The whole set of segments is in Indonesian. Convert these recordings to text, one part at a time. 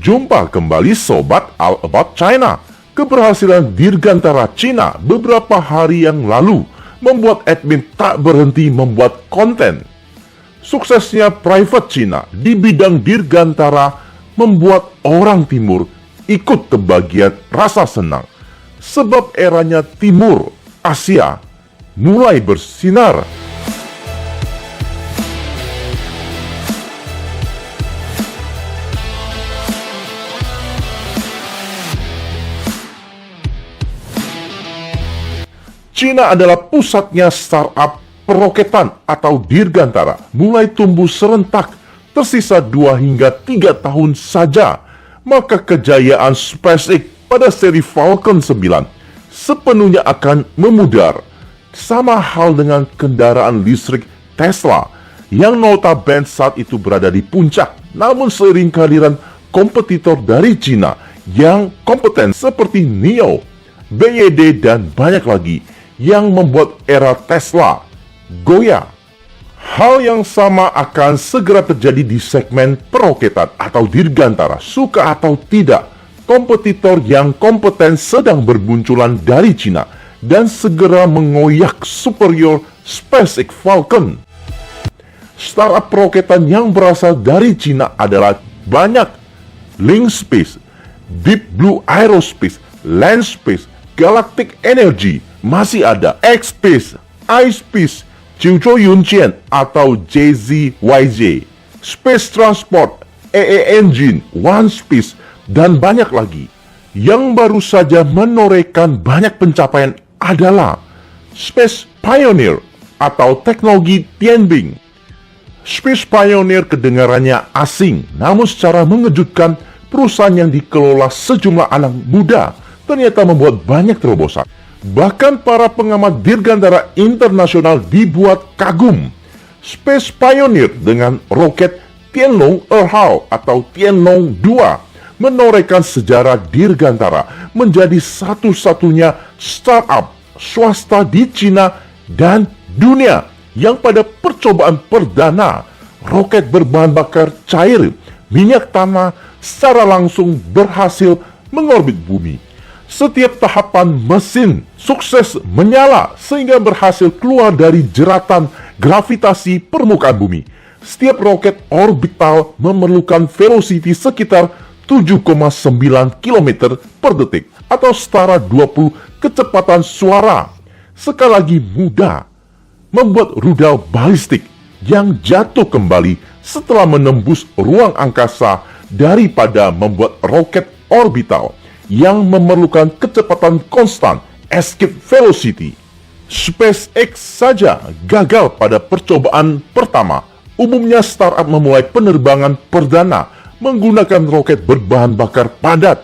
Jumpa kembali Sobat All About China. Keberhasilan Dirgantara Cina beberapa hari yang lalu membuat admin tak berhenti membuat konten. Suksesnya Private Cina di bidang Dirgantara membuat orang Timur ikut kebagian rasa senang. Sebab eranya Timur Asia mulai bersinar. Cina adalah pusatnya startup peroketan atau Dirgantara, mulai tumbuh serentak, tersisa 2 hingga 3 tahun saja, maka kejayaan SpaceX pada seri Falcon 9 sepenuhnya akan memudar. Sama hal dengan kendaraan listrik Tesla, yang notabene saat itu berada di puncak, namun seiring kehadiran kompetitor dari Cina yang kompeten seperti NIO, BYD, dan banyak lagi, yang membuat era Tesla goyah. Hal yang sama akan segera terjadi di segmen peroketan atau Dirgantara. Suka atau tidak, kompetitor yang kompeten sedang bermunculan dari Cina dan segera mengoyak superior SpaceX Falcon. Startup peroketan yang berasal dari Cina adalah banyak: Link Space, Deep Blue Aerospace, Land Space, Galactic Energy, masih ada X-Space, iSpace, Jiuzhou Yunqian atau JZYJ, Space Transport, EE Engine, OneSpace, dan banyak lagi. Yang baru saja menorehkan banyak pencapaian adalah Space Pioneer atau teknologi Tianbing. Space Pioneer kedengarannya asing, namun secara mengejutkan perusahaan yang dikelola sejumlah anak muda ternyata membuat banyak terobosan. Bahkan para pengamat Dirgantara internasional dibuat kagum. Space Pioneer dengan roket Tianlong Erhao atau Tianlong 2 menorehkan sejarah Dirgantara menjadi satu-satunya startup swasta di Cina dan dunia yang pada percobaan perdana roket berbahan bakar cair minyak tanah secara langsung berhasil mengorbit bumi. Setiap tahapan mesin sukses menyala sehingga berhasil keluar dari jeratan gravitasi permukaan bumi. Setiap roket orbital memerlukan velocity sekitar 7,9 km per detik atau setara 20 kecepatan suara. Sekali lagi mudah membuat rudal balistik yang jatuh kembali setelah menembus ruang angkasa daripada membuat roket orbital yang memerlukan kecepatan konstan, escape velocity. SpaceX saja gagal pada percobaan pertama. Umumnya startup memulai penerbangan perdana menggunakan roket berbahan bakar padat.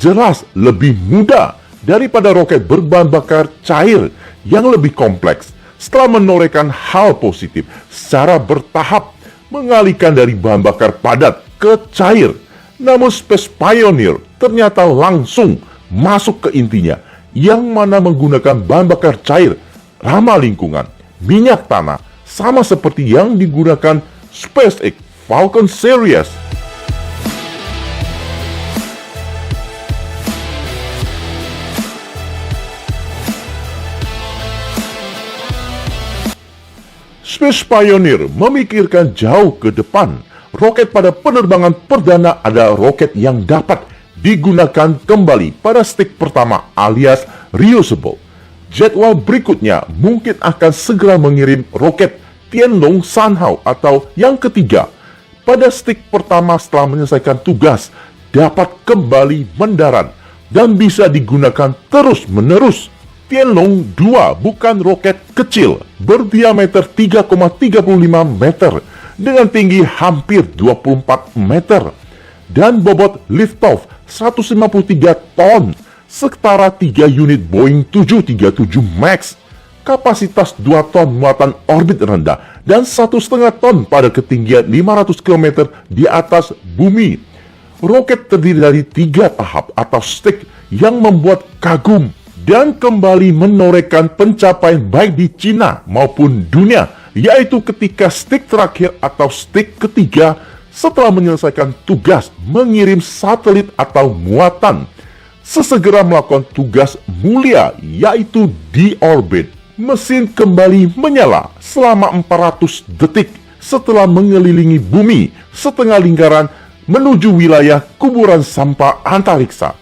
Jelas lebih mudah daripada roket berbahan bakar cair yang lebih kompleks. Setelah menorehkan hal positif secara bertahap mengalihkan dari bahan bakar padat ke cair, namun Space Pioneer ternyata langsung masuk ke intinya, yang mana menggunakan bahan bakar cair ramah lingkungan, minyak tanah, sama seperti yang digunakan SpaceX Falcon Series. Space Pioneer memikirkan jauh ke depan. Roket pada penerbangan perdana adalah roket yang dapat digunakan kembali pada stage pertama alias reusable. Jadwal berikutnya mungkin akan segera mengirim roket Tianlong Sanhao atau yang ketiga. Pada stage pertama setelah menyelesaikan tugas dapat kembali mendarat dan bisa digunakan terus-menerus. Tianlong 2 bukan roket kecil, berdiameter 3,35 meter dengan tinggi hampir 24 meter dan bobot liftoff 153 ton, setara 3 unit Boeing 737 MAX, kapasitas 2 ton muatan orbit rendah dan 1,5 ton pada ketinggian 500 km di atas bumi. Roket terdiri dari 3 tahap atau stage yang membuat kagum dan kembali menorehkan pencapaian baik di Cina maupun dunia, yaitu ketika stage terakhir atau stage ketiga setelah menyelesaikan tugas mengirim satelit atau muatan, sesegera melakukan tugas mulia yaitu di orbit. Mesin kembali menyala selama 400 detik setelah mengelilingi bumi setengah lingkaran menuju wilayah kuburan sampah antariksa,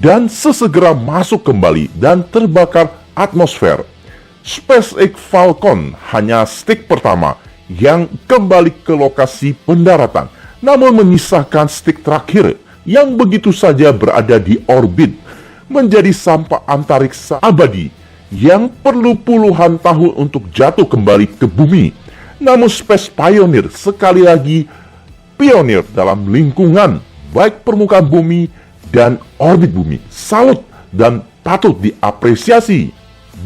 dan sesegera masuk kembali dan terbakar atmosfer. SpaceX Falcon hanya stik pertama yang kembali ke lokasi pendaratan, namun menyisakan stik terakhir yang begitu saja berada di orbit, menjadi sampah antariksa abadi yang perlu puluhan tahun untuk jatuh kembali ke bumi. Namun Space Pioneer sekali lagi pionir dalam lingkungan baik permukaan bumi dan orbit bumi. Salut dan patut diapresiasi.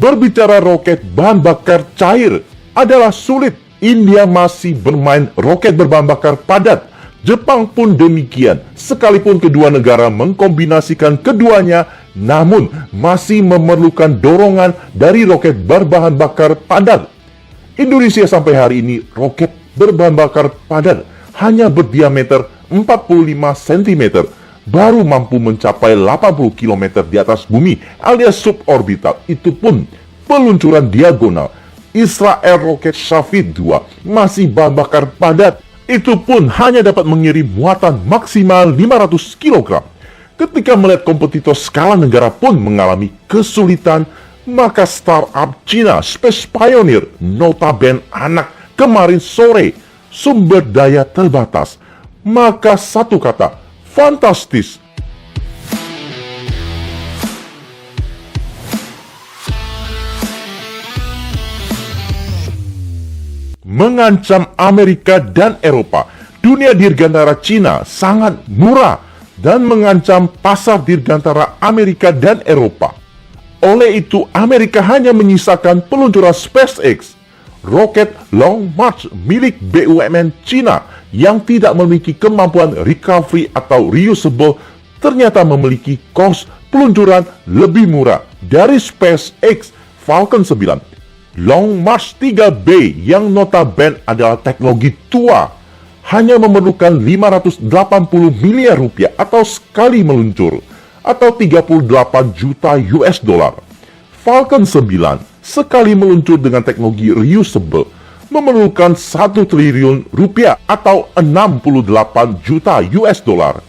Berbicara roket bahan bakar cair adalah sulit. India masih bermain roket berbahan bakar padat. Jepang pun demikian. Sekalipun kedua negara mengkombinasikan keduanya, namun masih memerlukan dorongan dari roket berbahan bakar padat. Indonesia sampai hari ini roket berbahan bakar padat hanya berdiameter 45 cm, baru mampu mencapai 80 km di atas bumi alias suborbital. Itu pun peluncuran diagonal. Israel roket Shafid 2 masih bahan bakar padat. Itu pun hanya dapat mengirim muatan maksimal 500 kg. Ketika melihat kompetitor skala negara pun mengalami kesulitan, maka startup Cina Space Pioneer, notabene anak kemarin sore, sumber daya terbatas, maka satu kata, fantastis. Mengancam Amerika dan Eropa. Dunia dirgantara Cina sangat murah dan mengancam pasar dirgantara Amerika dan Eropa. Oleh itu, Amerika hanya menyisakan peluncuran SpaceX, roket Long March milik BUMN Cina yang tidak memiliki kemampuan recovery atau reusable, ternyata memiliki kos peluncuran lebih murah dari SpaceX Falcon 9. Long March 3B yang notabene adalah teknologi tua hanya memerlukan 580 miliar rupiah atau sekali meluncur atau 38 juta US dollar. Falcon 9 sekali meluncur dengan teknologi reusable memerlukan 1 triliun rupiah atau 68 juta US dollar.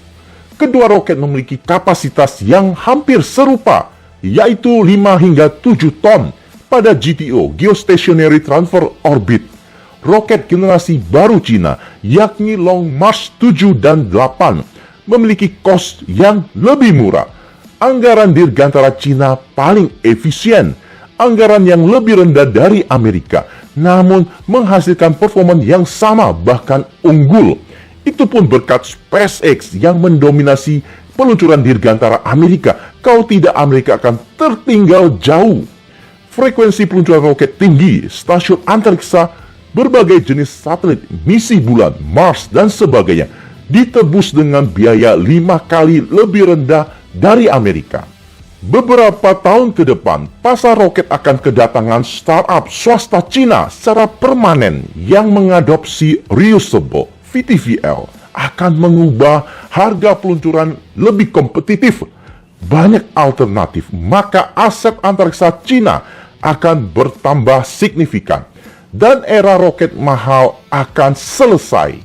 Kedua roket memiliki kapasitas yang hampir serupa, yaitu 5 hingga 7 ton pada GTO, Geostationary Transfer Orbit. Roket generasi baru Cina, yakni Long March 7 dan 8, memiliki kos yang lebih murah. Anggaran dirgantara Cina paling efisien, anggaran yang lebih rendah dari Amerika, namun menghasilkan performa yang sama bahkan unggul. Itu pun berkat SpaceX yang mendominasi peluncuran dirgantara Amerika. Kalau tidak, Amerika akan tertinggal jauh. Frekuensi peluncuran roket tinggi, stasiun antariksa, berbagai jenis satelit, misi bulan, Mars, dan sebagainya ditebus dengan biaya 5 kali lebih rendah dari Amerika. Beberapa tahun ke depan, pasar roket akan kedatangan startup swasta Cina secara permanen yang mengadopsi reusable VTVL, akan mengubah harga peluncuran lebih kompetitif. Banyak alternatif, maka aset antariksa Cina akan bertambah signifikan dan era roket mahal akan selesai.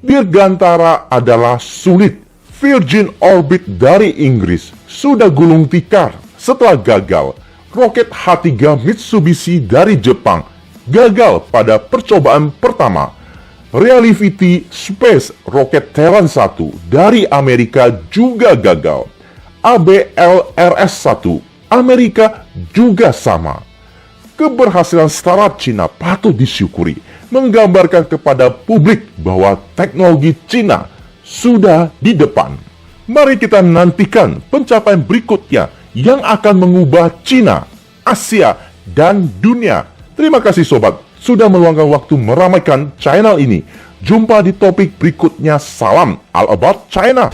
Dirgantara adalah sulit. Virgin Orbit dari Inggris sudah gulung tikar setelah gagal. Roket H3 Mitsubishi dari Jepang gagal pada percobaan pertama. Realivity Space roket Terran 1 dari Amerika juga gagal. ABLRS-1 Amerika juga sama. Keberhasilan startup Cina patut disyukuri, menggambarkan kepada publik bahwa teknologi Cina sudah di depan. Mari kita nantikan pencapaian berikutnya yang akan mengubah Cina, Asia, dan dunia. Terima kasih sobat sudah meluangkan waktu meramaikan channel ini. Jumpa di topik berikutnya. Salam All About China.